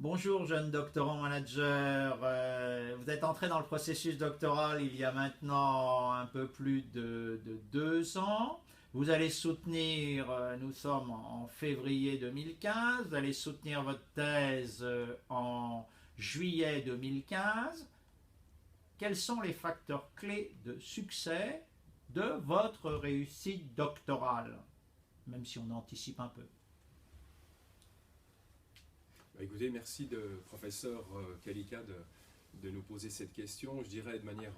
Bonjour jeune doctorant manager. Vous êtes entré dans le processus doctoral il y a maintenant un peu plus de 2 ans. Vous allez soutenir, nous sommes en février 2015, vous allez soutenir votre thèse en juillet 2015. Quels sont les facteurs clés de succès de votre réussite doctorale? Même si on anticipe un peu. Écoutez, merci professeur Kalika de nous poser cette question. Je dirais de manière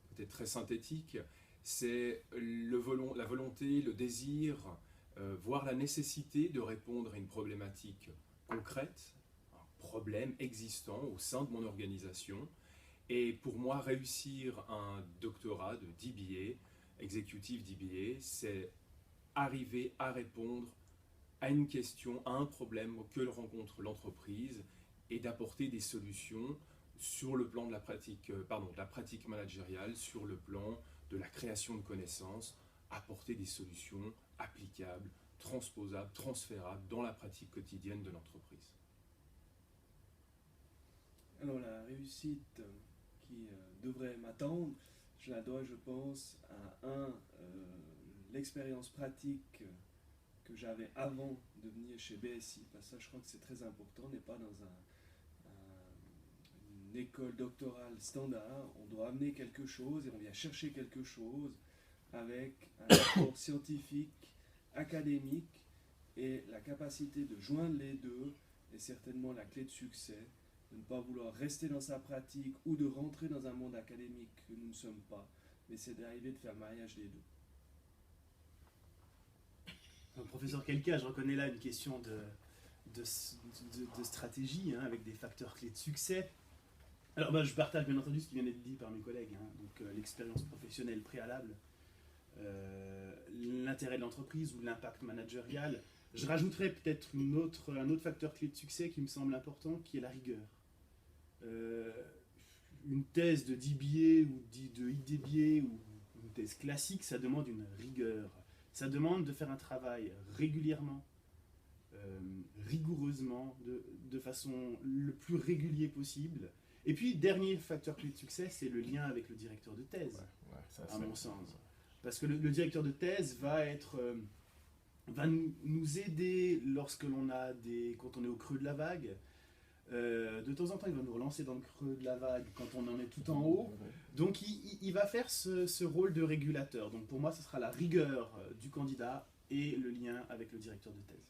peut-être très synthétique, c'est la volonté, le désir, voire la nécessité de répondre à une problématique concrète, un problème existant au sein de mon organisation. Et pour moi, réussir un doctorat de DBA, Executive DBA, c'est arriver à répondre à une question, à un problème que rencontre l'entreprise et d'apporter des solutions sur le plan de la pratique managériale, sur le plan de la création de connaissances, apporter des solutions applicables, transposables, transférables dans la pratique quotidienne de l'entreprise. Alors la réussite qui devrait m'attendre, je la dois, je pense, à l'expérience pratique que j'avais avant de venir chez BSI, parce que ça je crois que c'est très important. On n'est pas dans une école doctorale standard, on doit amener quelque chose et on vient chercher quelque chose avec un apport scientifique, académique, et la capacité de joindre les deux est certainement la clé de succès, de ne pas vouloir rester dans sa pratique ou de rentrer dans un monde académique que nous ne sommes pas, mais c'est d'arriver de faire le mariage des deux. Professeur Kelka, je reconnais là une question de stratégie, hein, avec des facteurs clés de succès. Alors je partage bien entendu ce qui vient d'être dit par mes collègues, hein, donc l'expérience professionnelle préalable, l'intérêt de l'entreprise ou l'impact managérial. Je rajouterais peut-être un autre facteur clé de succès qui me semble important, qui est la rigueur. Une thèse de DBA ou de IDBA ou une thèse classique, ça demande une rigueur. Ça demande de faire un travail régulièrement, rigoureusement, de façon le plus régulier possible. Et puis, dernier facteur clé de succès, c'est le lien avec le directeur de thèse, à mon sens. Parce que le directeur de thèse va nous aider quand on est au creux de la vague. De temps en temps, il va nous relancer dans le creux de la vague quand on en est tout en haut. Donc, il va faire ce rôle de régulateur. Donc, pour moi, ce sera la rigueur du candidat et le lien avec le directeur de thèse.